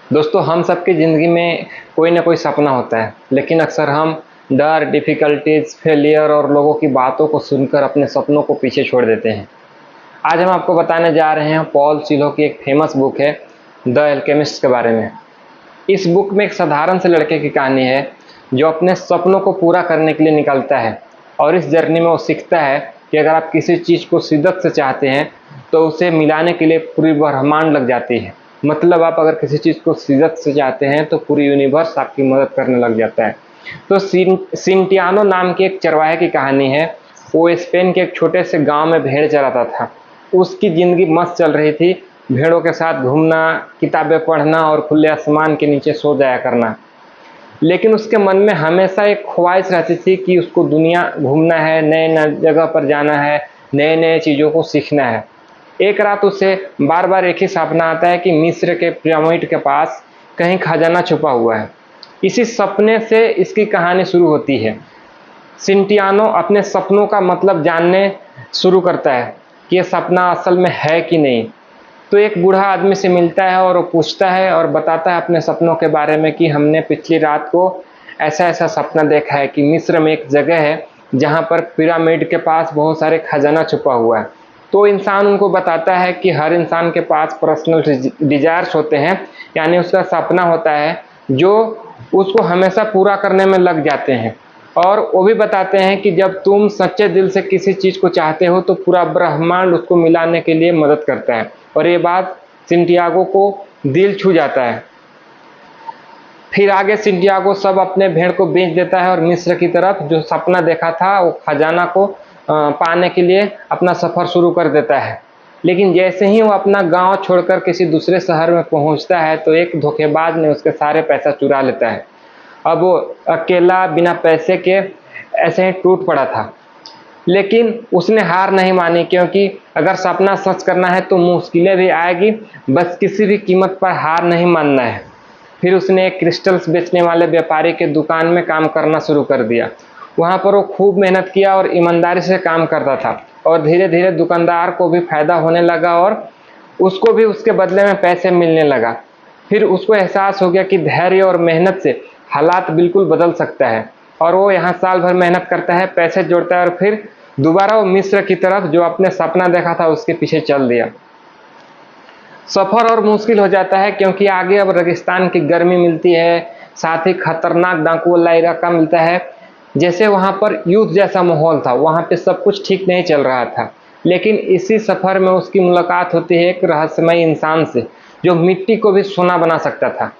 दोस्तों, हम सबकी ज़िंदगी में कोई ना कोई सपना होता है, लेकिन अक्सर हम डर, डिफ़िकल्टीज़, फेलियर और लोगों की बातों को सुनकर अपने सपनों को पीछे छोड़ देते हैं। आज हम आपको बताने जा रहे हैं पॉल सिलो की एक फ़ेमस बुक है द अल्केमिस्ट के बारे में। इस बुक में एक साधारण से लड़के की कहानी है जो अपने सपनों को पूरा करने के लिए निकलता है और इस जर्नी में वो सीखता है कि अगर आप किसी चीज़ को शिद्दत से चाहते हैं तो उसे मिलाने के लिए पूरी ब्रह्मांड लग जाती है। मतलब आप अगर किसी चीज़ को शिद्दत से चाहते हैं तो पूरी यूनिवर्स आपकी मदद करने लग जाता है। तो सिंटियानो नाम के एक चरवाहे की कहानी है। वो स्पेन के एक छोटे से गांव में भेड़ चराता था। उसकी ज़िंदगी मस्त चल रही थी, भेड़ों के साथ घूमना, किताबें पढ़ना और खुले आसमान के नीचे सो जाया करना। लेकिन उसके मन में हमेशा एक ख्वाहिश रहती थी कि उसको दुनिया घूमना है, नए नए जगह पर जाना है, नए नए चीज़ों को सीखना है। एक रात उसे बार बार एक ही सपना आता है कि मिस्र के पिरामिड के पास कहीं खजाना छुपा हुआ है। इसी सपने से इसकी कहानी शुरू होती है। सिंटियानो अपने सपनों का मतलब जानने शुरू करता है कि ये सपना असल में है कि नहीं। तो एक बूढ़ा आदमी से मिलता है और वो पूछता है और बताता है अपने सपनों के बारे में कि हमने पिछली रात को ऐसा ऐसा सपना देखा है कि मिस्र में एक जगह है जहाँ पर पिरामिड के पास बहुत सारे खजाना छुपा हुआ है। तो इंसान उनको बताता है कि हर इंसान के पास पर्सनल डिजायर्स होते हैं, यानी उसका सपना होता है जो उसको हमेशा पूरा करने में लग जाते हैं। और वो भी बताते हैं कि जब तुम सच्चे दिल से किसी चीज़ को चाहते हो तो पूरा ब्रह्मांड उसको मिलाने के लिए मदद करता है। और ये बात सिंटियागो को दिल छू जाता है। फिर आगे सिंटियागो सब अपने भेड़ को बेच देता है और मिस्र की तरफ जो सपना देखा था वो खजाना को पाने के लिए अपना सफ़र शुरू कर देता है। लेकिन जैसे ही वो अपना गांव छोड़कर किसी दूसरे शहर में पहुंचता है तो एक धोखेबाज ने उसके सारे पैसा चुरा लेता है। अब वो अकेला बिना पैसे के ऐसे ही टूट पड़ा था, लेकिन उसने हार नहीं मानी, क्योंकि अगर सपना सच करना है तो मुश्किलें भी आएगी, बस किसी भी कीमत पर हार नहीं मानना है। फिर उसने एक क्रिस्टल्स बेचने वाले व्यापारी के दुकान में काम करना शुरू कर दिया। वहाँ पर वो खूब मेहनत किया और ईमानदारी से काम करता था और धीरे धीरे दुकानदार को भी फायदा होने लगा और उसको भी उसके बदले में पैसे मिलने लगा। फिर उसको एहसास हो गया कि धैर्य और मेहनत से हालात बिल्कुल बदल सकता है और वो यहाँ साल भर मेहनत करता है, पैसे जोड़ता है और फिर दोबारा वो मिस्र की तरफ जो अपने सपना देखा था उसके पीछे चल दिया। सफ़र और मुश्किल हो जाता है क्योंकि आगे अब रेगिस्तान की गर्मी मिलती है, साथ ही खतरनाक डाकू वाला इलाका मिलता है। जैसे वहाँ पर युद्ध जैसा माहौल था, वहाँ पे सब कुछ ठीक नहीं चल रहा था। लेकिन इसी सफ़र में उसकी मुलाकात होती है एक रहस्यमय इंसान से जो मिट्टी को भी सोना बना सकता था।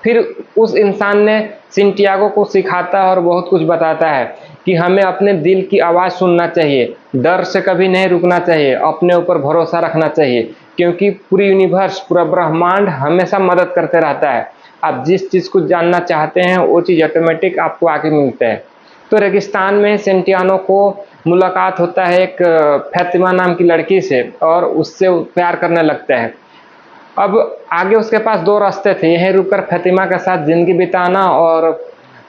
फिर उस इंसान ने सिंटियागो को सिखाता है और बहुत कुछ बताता है कि हमें अपने दिल की आवाज़ सुनना चाहिए, डर से कभी नहीं रुकना चाहिए, अपने ऊपर भरोसा रखना चाहिए, क्योंकि पूरी यूनिवर्स, पूरा ब्रह्मांड हमेशा मदद करते रहता है। आप जिस चीज़ को जानना चाहते हैं वो चीज़ ऑटोमेटिक आपको आके मिलता है। तो रेगिस्तान में सेंटियानो को मुलाकात होता है एक फैतिमा नाम की लड़की से और उससे प्यार करने लगता है। अब आगे उसके पास दो रास्ते थे, यहीं रुककर फैतिमा के साथ ज़िंदगी बिताना और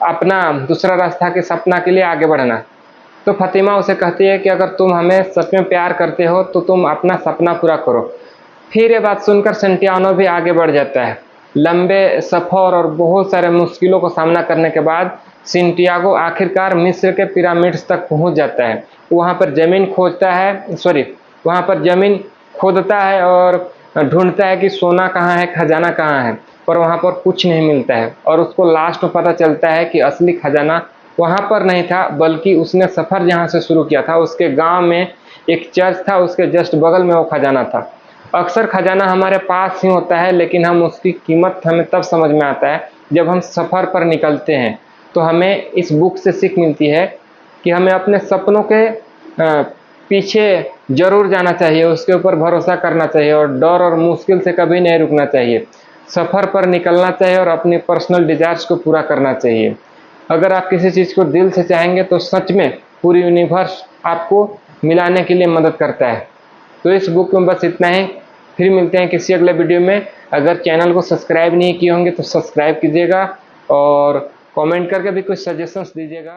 अपना दूसरा रास्ता के सपना के लिए आगे बढ़ना। तो फतिमा उसे कहती है कि अगर तुम हमें सच में प्यार करते हो तो तुम अपना सपना पूरा करो। फिर ये बात सुनकर सेंटियानो भी आगे बढ़ जाता है। लंबे सफ़र और बहुत सारे मुश्किलों का सामना करने के बाद सेंटियागो आखिरकार मिस्र के पिरामिड्स तक पहुंच जाता है। वहाँ पर ज़मीन खोदता है और ढूंढता है कि सोना कहाँ है, खजाना कहाँ है, पर वहाँ पर कुछ नहीं मिलता है और उसको लास्ट में पता चलता है कि असली खजाना वहाँ पर नहीं था, बल्कि उसने सफ़र जहाँ से शुरू किया था उसके गांव में एक चर्च था, उसके जस्ट बगल में वो खजाना था। अक्सर खजाना हमारे पास ही होता है, लेकिन हम उसकी कीमत हमें तब समझ में आता है जब हम सफ़र पर निकलते हैं। तो हमें इस बुक से सीख मिलती है कि हमें अपने सपनों के पीछे जरूर जाना चाहिए, उसके ऊपर भरोसा करना चाहिए और डर और मुश्किल से कभी नहीं रुकना चाहिए। सफ़र पर निकलना चाहिए और अपनी पर्सनल डिज़ायर्स को पूरा करना चाहिए। अगर आप किसी चीज़ को दिल से चाहेंगे तो सच में पूरी यूनिवर्स आपको मिलाने के लिए मदद करता है। तो इस बुक में बस इतना ही। फिर मिलते हैं किसी अगले वीडियो में। अगर चैनल को सब्सक्राइब नहीं किए होंगे तो सब्सक्राइब कीजिएगा और कमेंट करके भी कुछ सजेशंस दीजिएगा।